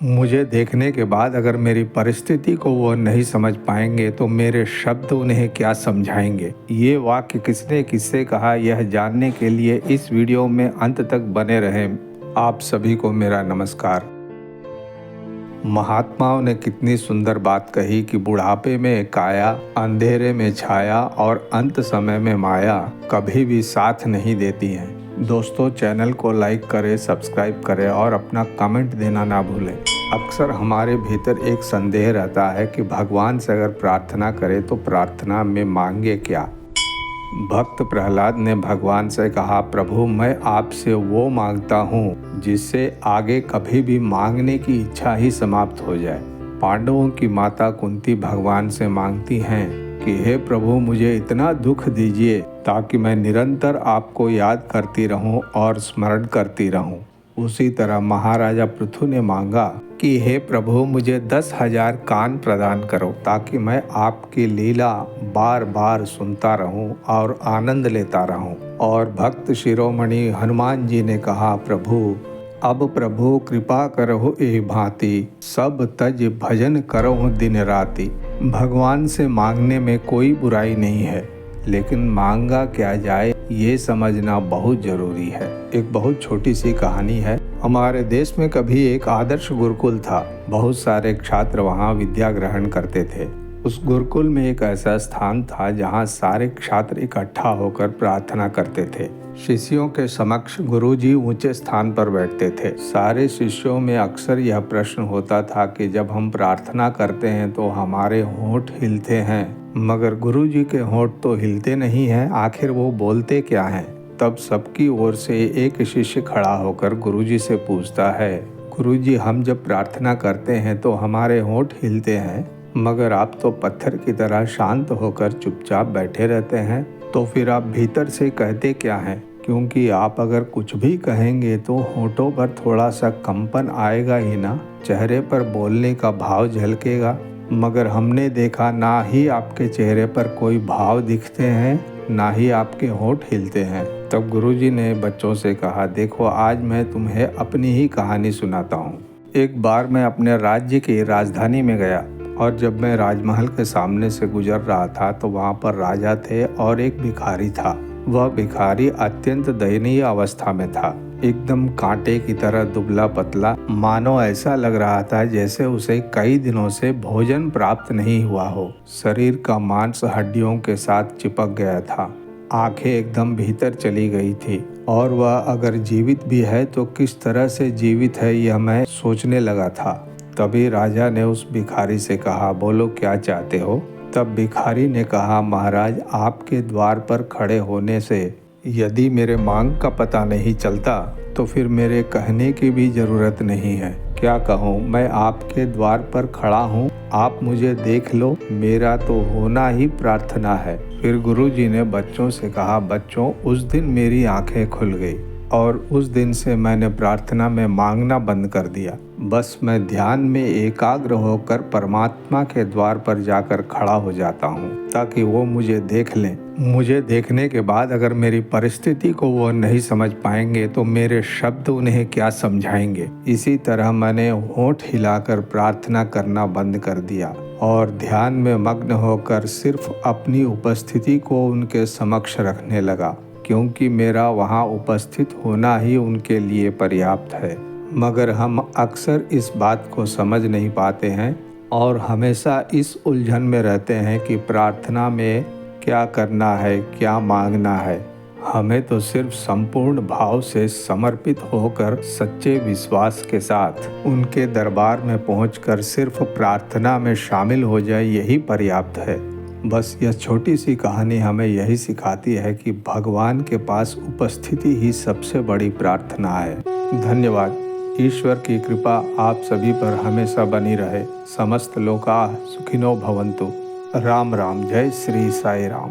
मुझे देखने के बाद अगर मेरी परिस्थिति को वो नहीं समझ पाएंगे तो मेरे शब्द उन्हें क्या समझाएंगे। ये वाक्य किसने किससे कहा, यह जानने के लिए इस वीडियो में अंत तक बने रहें। आप सभी को मेरा नमस्कार। महात्माओं ने कितनी सुंदर बात कही कि बुढ़ापे में काया, अंधेरे में छाया और अंत समय में माया कभी भी साथ नहीं देती हैं। दोस्तों, चैनल को लाइक करें, सब्सक्राइब करें और अपना कमेंट देना ना भूलें। अक्सर हमारे भीतर एक संदेह रहता है कि भगवान से अगर प्रार्थना करें तो प्रार्थना में मांगे क्या। भक्त प्रहलाद ने भगवान से कहा, प्रभु मैं आपसे वो मांगता हूँ जिससे आगे कभी भी मांगने की इच्छा ही समाप्त हो जाए। पांडवों की माता कुंती भगवान से मांगती हैं कि हे प्रभु मुझे इतना दुख दीजिए ताकि मैं निरंतर आपको याद करती रहूं और स्मरण करती रहूं। उसी तरह महाराजा पृथु ने मांगा कि हे प्रभु मुझे 10,000 कान प्रदान करो ताकि मैं आपकी लीला बार बार सुनता रहूं और आनंद लेता रहूं। और भक्त शिरोमणि हनुमान जी ने कहा, प्रभु अब प्रभु कृपा करहु ए भांति, सब तज भजन करहु दिन राति। भगवान से मांगने में कोई बुराई नहीं है, लेकिन मांगा क्या जाए ये समझना बहुत जरूरी है। एक बहुत छोटी सी कहानी है। हमारे देश में कभी एक आदर्श गुरुकुल था। बहुत सारे छात्र वहाँ विद्या ग्रहण करते थे। उस गुरुकुल में एक ऐसा स्थान था जहाँ सारे छात्र इकट्ठा होकर प्रार्थना करते थे। शिष्यों के समक्ष गुरुजी ऊंचे स्थान पर बैठते थे। सारे शिष्यों में अक्सर यह प्रश्न होता था कि जब हम प्रार्थना करते हैं तो हमारे होंठ हिलते हैं, मगर गुरुजी के होंठ तो हिलते नहीं हैं, आखिर वो बोलते क्या हैं। तब सबकी ओर से एक शिष्य खड़ा होकर गुरुजी से पूछता है, गुरुजी हम जब प्रार्थना करते हैं तो हमारे होंठ हिलते हैं, मगर आप तो पत्थर की तरह शांत होकर चुपचाप बैठे रहते हैं, तो फिर आप भीतर से कहते क्या हैं? क्योंकि आप अगर कुछ भी कहेंगे तो होठों पर थोड़ा सा कंपन आएगा ही ना, चेहरे पर बोलने का भाव झलकेगा, मगर हमने देखा ना ही आपके चेहरे पर कोई भाव दिखते हैं, ना ही आपके होंठ हिलते हैं। तब गुरुजी ने बच्चों से कहा, देखो आज मैं तुम्हें अपनी ही कहानी सुनाता हूँ। एक बार मैं अपने राज्य की राजधानी में गया और जब मैं राजमहल के सामने से गुजर रहा था तो वहाँ पर राजा थे और एक भिखारी था। वह भिखारी अत्यंत दयनीय अवस्था में था, एकदम कांटे की तरह दुबला पतला, मानो ऐसा लग रहा था जैसे उसे कई दिनों से भोजन प्राप्त नहीं हुआ हो। शरीर का मांस हड्डियों के साथ चिपक गया था, आंखें एकदम भीतर चली गई थी और वह अगर जीवित भी है तो किस तरह से जीवित है यह मैं सोचने लगा था। तभी राजा ने उस भिखारी से कहा, बोलो क्या चाहते हो। तब भिखारी ने कहा, महाराज आपके द्वार पर खड़े होने से यदि मेरे मांग का पता नहीं चलता तो फिर मेरे कहने की भी जरूरत नहीं है। क्या कहूँ, मैं आपके द्वार पर खड़ा हूँ, आप मुझे देख लो, मेरा तो होना ही प्रार्थना है। फिर गुरुजी ने बच्चों से कहा, बच्चों उस दिन मेरी आंखें खुल गई और उस दिन से मैंने प्रार्थना में मांगना बंद कर दिया। बस मैं ध्यान में एकाग्र होकर परमात्मा के द्वार पर जाकर खड़ा हो जाता हूँ ताकि वो मुझे देख लें। मुझे देखने के बाद अगर मेरी परिस्थिति को वो नहीं समझ पाएंगे तो मेरे शब्द उन्हें क्या समझाएंगे। इसी तरह मैंने होंठ हिलाकर प्रार्थना करना बंद कर दिया और ध्यान में मग्न होकर सिर्फ अपनी उपस्थिति को उनके समक्ष रखने लगा, क्योंकि मेरा वहाँ उपस्थित होना ही उनके लिए पर्याप्त है। मगर हम अक्सर इस बात को समझ नहीं पाते हैं और हमेशा इस उलझन में रहते हैं कि प्रार्थना में क्या करना है, क्या मांगना है। हमें तो सिर्फ संपूर्ण भाव से समर्पित होकर सच्चे विश्वास के साथ उनके दरबार में पहुंचकर सिर्फ प्रार्थना में शामिल हो जाए, यही पर्याप्त है। बस यह छोटी सी कहानी हमें यही सिखाती है कि भगवान के पास उपस्थिति ही सबसे बड़ी प्रार्थना है। धन्यवाद। ईश्वर की कृपा आप सभी पर हमेशा बनी रहे। समस्त लोका सुखिनो भवन्तु। राम राम। जय श्री साई राम।